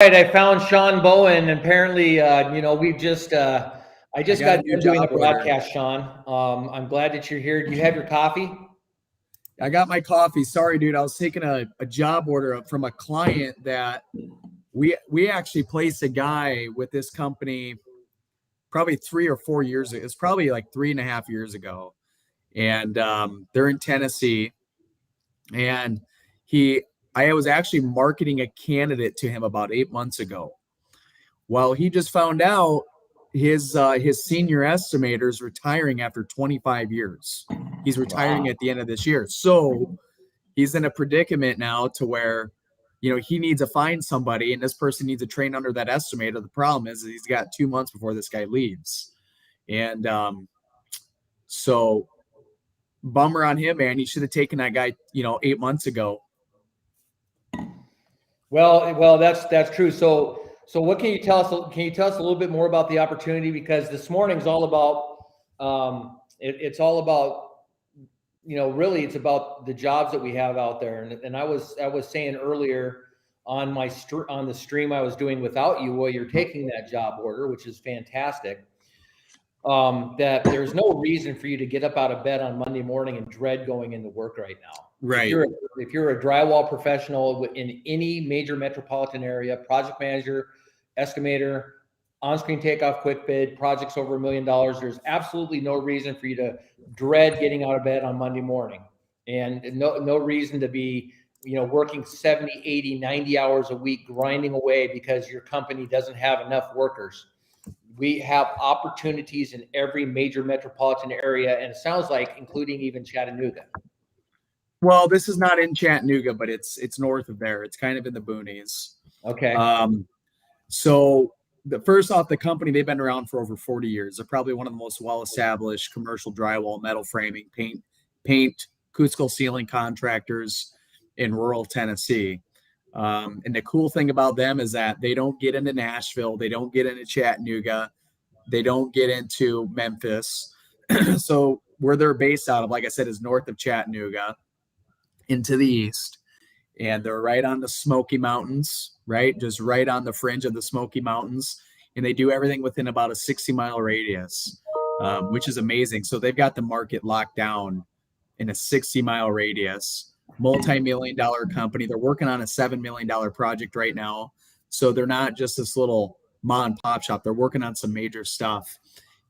Right, I found Sean Bowen. Apparently, we've just I just got done doing a broadcast, Sean. I'm glad that you're here. Do you have your coffee? I got my coffee. Sorry, dude. I was taking a job order from a client that we actually placed a guy with this company probably 3 or 4 years ago. It's probably like 3.5 years ago. And they're in Tennessee. And I was actually marketing a candidate to him about 8 months ago. Well, he just found out his senior estimator is retiring after 25 years. He's retiring at the end of this year. So he's in a predicament now to where, he needs to find somebody, and this person needs to train under that estimator. The problem is he's got 2 months before this guy leaves. And so bummer on him, man. He should have taken that guy, 8 months ago. Well, that's true. So what can you tell us? Can you tell us a little bit more about the opportunity? Because this morning's all about it's all about really it's about the jobs that we have out there. And I was saying earlier on the stream I was doing without you while you're taking that job order, which is fantastic. That there's no reason for you to get up out of bed on Monday morning and dread going into work right now. Right. If you're a drywall professional in any major metropolitan area, project manager, estimator, on-screen takeoff, quick bid, projects over $1 million, there's absolutely no reason for you to dread getting out of bed on Monday morning, and no reason to be working 70, 80, 90 hours a week, grinding away because your company doesn't have enough workers. We have opportunities in every major metropolitan area, and it sounds like including even Chattanooga. Well, this is not in Chattanooga, but it's north of there. It's kind of in the boonies. Okay. So first off, the company, they've been around for over 40 years. They're probably one of the most well-established commercial drywall, metal framing, paint, acoustical ceiling contractors in rural Tennessee. And the cool thing about them is that they don't get into Nashville. They don't get into Chattanooga. They don't get into Memphis. So where they're based out of, like I said, is north of Chattanooga into the east. And they're right on the Smoky Mountains, right? Just right on the fringe of the Smoky Mountains. And they do everything within about a 60-mile radius, which is amazing. So they've got the market locked down in a 60-mile radius. Multi-million-dollar company. They're working on a $7 million project right now. So they're not just this little mom and pop shop. They're working on some major stuff.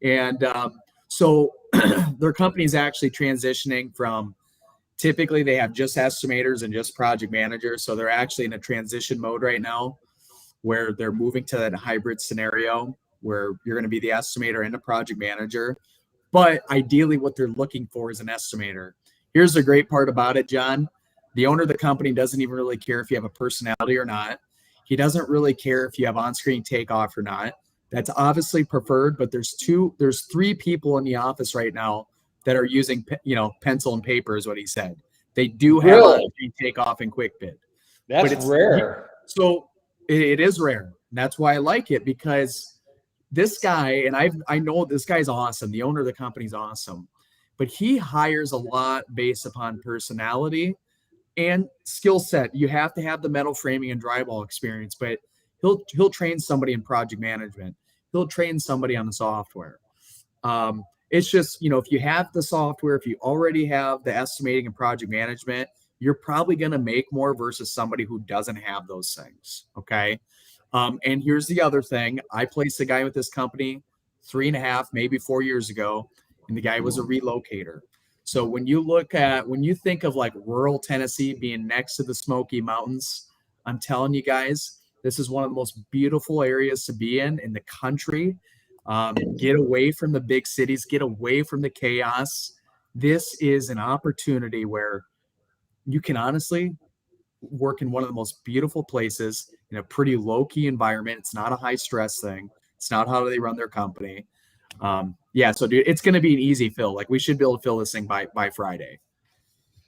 And so their company is actually transitioning from, typically they have just estimators and just project managers. So they're actually in a transition mode right now where they're moving to that hybrid scenario where you're going to be the estimator and a project manager. But ideally what they're looking for is an estimator. Here's the great part about it, John. The owner of the company doesn't even really care if you have a personality or not. He doesn't really care if you have on-screen takeoff or not. That's obviously preferred, but there's 3 people in the office right now that are using, pencil and paper is what he said. They do have on-screen takeoff and quick bid. That's rare. So it is rare. And that's why I like it, because this guy, and I know this guy's awesome. The owner of the company is awesome. But he hires a lot based upon personality and skill set. You have to have the metal framing and drywall experience, but he'll train somebody in project management. He'll train somebody on the software. It's just, if you have the software, if you already have the estimating and project management, you're probably going to make more versus somebody who doesn't have those things. Okay. And here's the other thing. I placed a guy with this company 3.5, maybe 4 years ago. And the guy was a relocator. So when you think of like rural Tennessee being next to the Smoky Mountains, I'm telling you guys, this is one of the most beautiful areas to be in the country. Get away from the big cities, get away from the chaos. This is an opportunity where you can honestly work in one of the most beautiful places in a pretty low-key environment. It's not a high-stress thing. It's not how they run their company. So dude, it's going to be an easy fill. Like we should be able to fill this thing by Friday.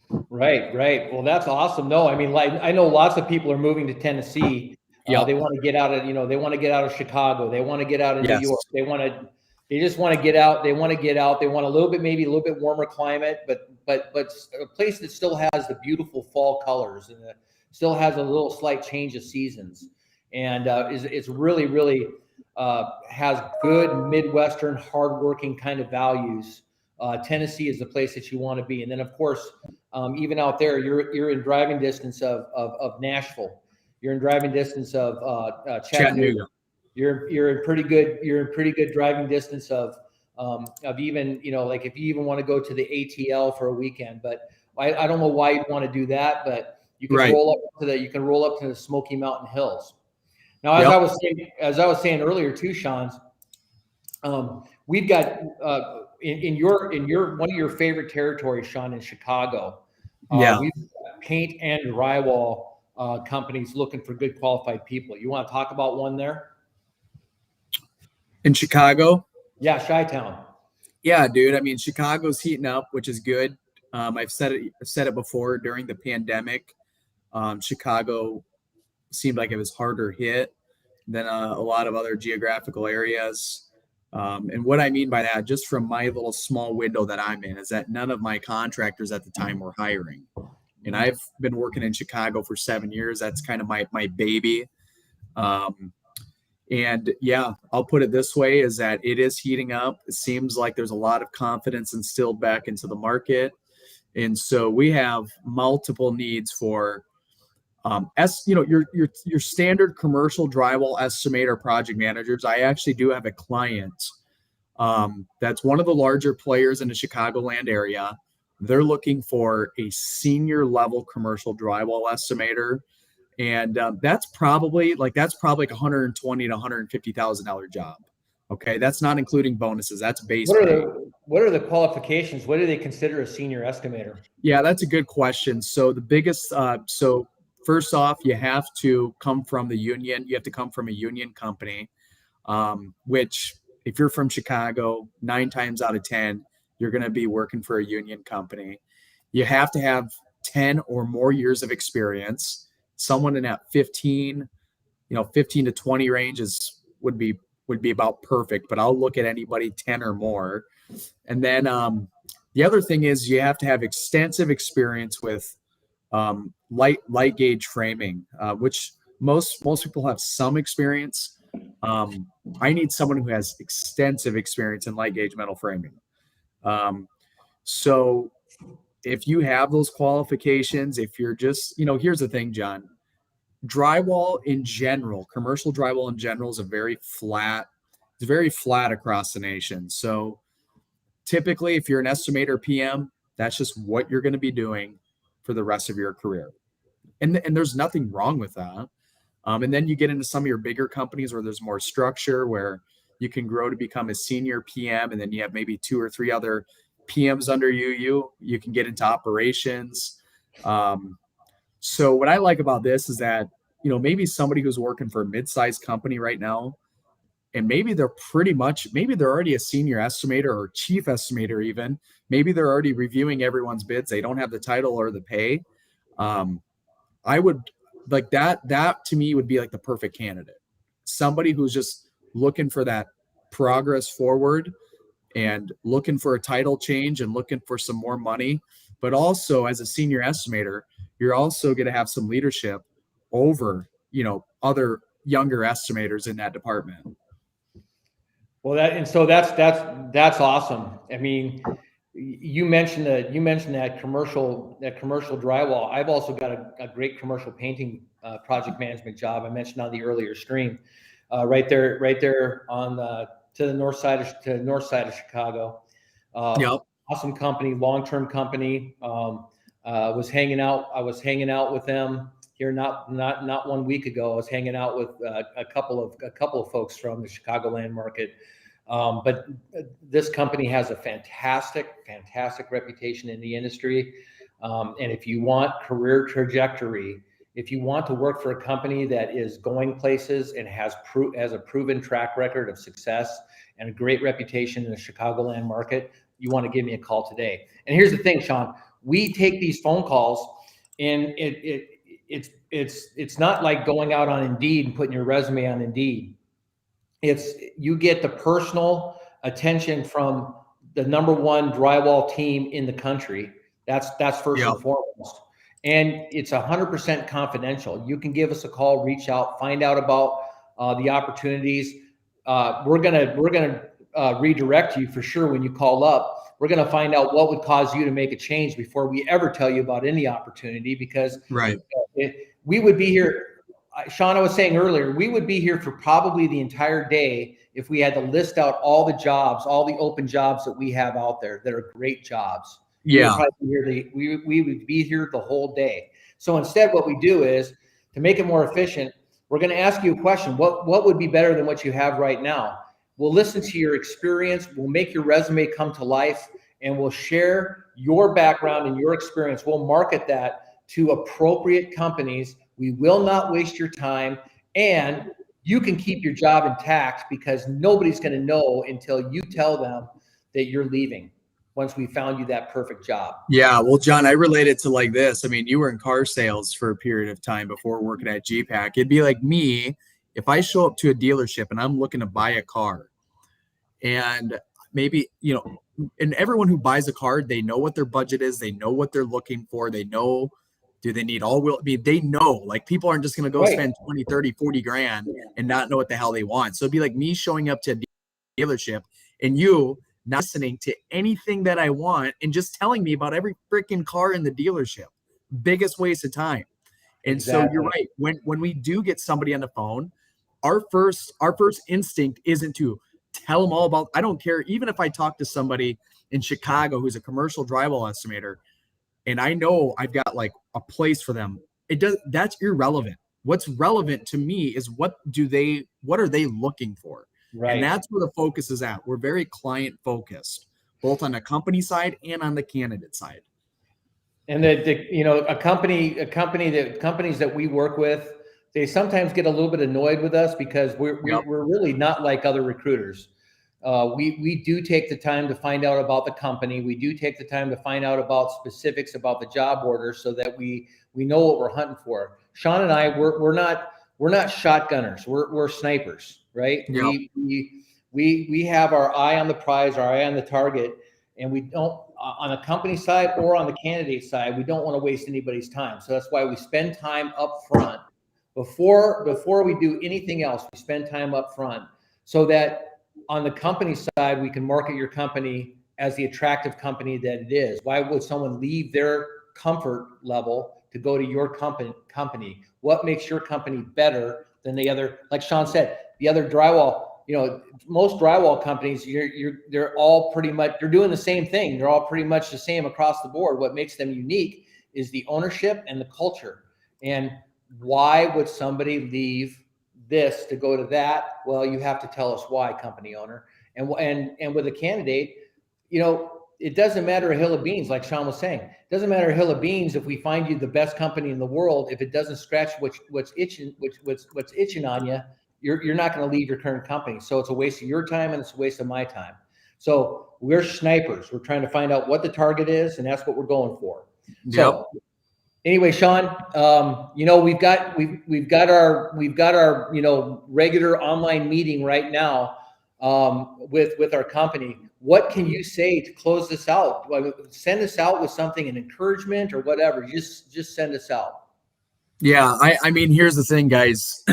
Right. Well, that's awesome. No, I mean, like I know lots of people are moving to Tennessee. They want to get out of, they want to get out of Chicago. They want to get out of New York. They just want to get out. They want to get out. They want maybe a little bit warmer climate, but a place that still has the beautiful fall colors and still has a little slight change of seasons. and is really, really has good Midwestern hardworking kind of values. Tennessee is the place that you want to be. And then, of course, even out there, you're in driving distance of Nashville. You're in driving distance of Chattanooga. You're in pretty good driving distance of even, like if you even want to go to the ATL for a weekend. But I don't know why you'd want to do that, but you can roll up to the Smoky Mountain Hills. Now, as I was saying earlier too, Shaun, we've got in your one of your favorite territories, Shaun, in Chicago. We've got paint and drywall companies looking for good qualified people. You want to talk about one there? In Chicago? Yeah, Chi-Town. Yeah, dude. I mean, Chicago's heating up, which is good. I've said it before during the pandemic. Chicago seemed like it was harder hit than a lot of other geographical areas. And what I mean by that, just from my little small window that I'm in, is that none of my contractors at the time were hiring. And I've been working in Chicago for 7 years. That's kind of my baby. And yeah, I'll put it this way, is that it is heating up. It seems like there's a lot of confidence instilled back into the market. And so we have multiple needs for your standard commercial drywall estimator project managers. I actually do have a client that's one of the larger players in the Chicagoland area. They're looking for a senior level commercial drywall estimator, and that's probably like $120,000 to $150,000 job. Okay, that's not including bonuses. That's base pay. What are the qualifications? What do they consider a senior estimator? Yeah, that's a good question. So the biggest, first off, you have to come from the union. You have to come from a union company, which if you're from Chicago, 9 times out of 10, you're going to be working for a union company. You have to have 10 or more years of experience. Someone in that 15 to 20 range would be about perfect, but I'll look at anybody 10 or more. And then the other thing is you have to have extensive experience with light gauge framing, which most people have some experience. I need someone who has extensive experience in light gauge metal framing. So if you have those qualifications, if you're just, here's the thing, John, drywall in general, commercial drywall in general is very flat across the nation. So typically if you're an estimator PM, that's just what you're going to be doing for the rest of your career. And there's nothing wrong with that. And then you get into some of your bigger companies where there's more structure, where you can grow to become a senior PM, and then you have maybe 2 or 3 other PMs under you. You can get into operations. So what I like about this is that, maybe somebody who's working for a mid-sized company right now, and maybe they're already a senior estimator or chief estimator even. Maybe they're already reviewing everyone's bids. They don't have the title or the pay. I would like that to me would be like the perfect candidate. Somebody who's just looking for that progress forward and looking for a title change and looking for some more money. But also as a senior estimator, you're also going to have some leadership over, other younger estimators in that department. Well, that's awesome. I mean, you mentioned that commercial drywall. I've also got a great commercial painting project management job. I mentioned on the earlier stream, right there on to the north side of Chicago. Yep. Awesome company, long-term company. I was hanging out with them here not 1 week ago. I was hanging out with a couple of folks from the Chicagoland market. But this company has a fantastic reputation in the industry. And if you want career trajectory, if you want to work for a company that is going places and has a proven track record of success and a great reputation in the Chicagoland market, you want to give me a call today. And here's the thing, Shaun, we take these phone calls, and it's not like going out on Indeed and putting your resume on Indeed. You get the personal attention from the #1 drywall team in the country. That's first and foremost. and it's 100% confidential. You can give us a call, reach out, find out about the opportunities. We're gonna redirect you for sure when you call up. We're gonna find out what would cause you to make a change before we ever tell you about any opportunity, because we would be here. Shaun, I was saying earlier, we would be here for probably the entire day if we had to list out all the jobs, all the open jobs that we have out there that are great jobs. Yeah. We would be here the whole day. So instead, what we do is, to make it more efficient, we're going to ask you a question. What would be better than what you have right now? We'll listen to your experience. We'll make your resume come to life, and we'll share your background and your experience. We'll market that to appropriate companies. We will not waste your time, and you can keep your job intact, because nobody's going to know until you tell them that you're leaving, once we found you that perfect job. Yeah. Well, John, I relate it to like this. I mean, you were in car sales for a period of time before working at GPAC. It'd be like me, if I show up to a dealership and I'm looking to buy a car, and maybe, and everyone who buys a car, they know what their budget is. They know what they're looking for. They know, do they need all wheel? I mean, they know, like, people aren't just going to go spend 20, 30, 40 grand and not know what the hell they want. So it'd be like me showing up to a dealership and you not listening to anything that I want and just telling me about every freaking car in the dealership. Biggest waste of time. And so you're right. When we do get somebody on the phone, our first instinct isn't to tell them all about, I don't care. Even if I talk to somebody in Chicago who's a commercial drywall estimator, and I know I've got like a place for them, that's irrelevant. What's relevant to me is what are they looking for? Right. And that's where the focus is at. We're very client focused, both on the company side and on the candidate side. And companies that we work with, they sometimes get a little bit annoyed with us because we're really not like other recruiters. We do take the time to find out about the company. We do take the time to find out about specifics about the job order, so that we know what we're hunting for. Shaun and I, we're not shotgunners. We're snipers, right? Yep. We have our eye on the prize, our eye on the target, and we don't, on the company side or on the candidate side, we don't want to waste anybody's time. So that's why we spend time up front before we do anything else. We spend time up front so that on the company side, we can market your company as the attractive company that it is. Why would someone leave their comfort level to go to your company? What makes your company better than the other? Like Shaun said, the other drywall, most drywall companies, they're all pretty much, they're doing the same thing. They're all pretty much the same across the board. What makes them unique is the ownership and the culture. And why would somebody leave this to go to that? Well, you have to tell us why, company owner. And with a candidate, it doesn't matter a hill of beans, like Shaun was saying. It doesn't matter a hill of beans if we find you the best company in the world. If it doesn't scratch what's itching on you, you're not going to leave your current company. So it's a waste of your time and it's a waste of my time. So we're snipers. We're trying to find out what the target is, and that's what we're going for. Yep. So anyway, Shaun, we've got our regular online meeting right now with our company. What can you say to close this out? Send us out with something, an encouragement or whatever. Just send us out. Yeah, I mean, here's the thing, guys.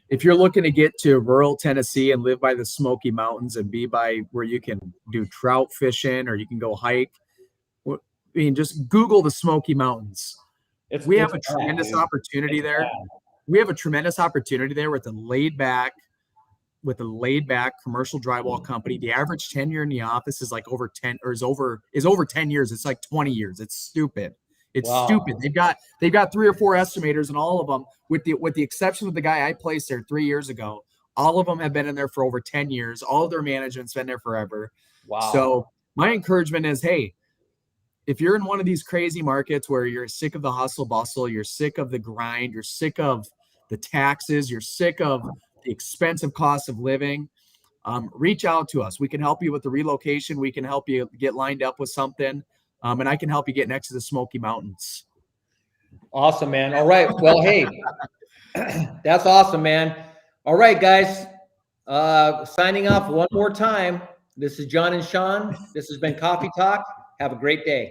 If you're looking to get to rural Tennessee and live by the Smoky Mountains and be by where you can do trout fishing or you can go hike, I mean, just Google the Smoky Mountains. We have a tremendous opportunity there. We have a tremendous opportunity there with a laid back commercial drywall company. The average tenure in the office is like over 10 years. It's like 20 years. It's stupid. It's stupid. They've got 3 or 4 estimators, and all of them, with the exception of the guy I placed there 3 years ago, all of them have been in there for over 10 years. All of their management's been there forever. Wow. So my encouragement is, hey, if you're in one of these crazy markets where you're sick of the hustle bustle, you're sick of the grind, you're sick of the taxes, you're sick of the expensive cost of living, reach out to us. We can help you with the relocation. We can help you get lined up with something. And I can help you get next to the Smoky Mountains. Awesome, man. All right. Well, hey, that's awesome, man. All right, guys. Signing off one more time. This is John and Shaun. This has been Coffee Talk. Have a great day.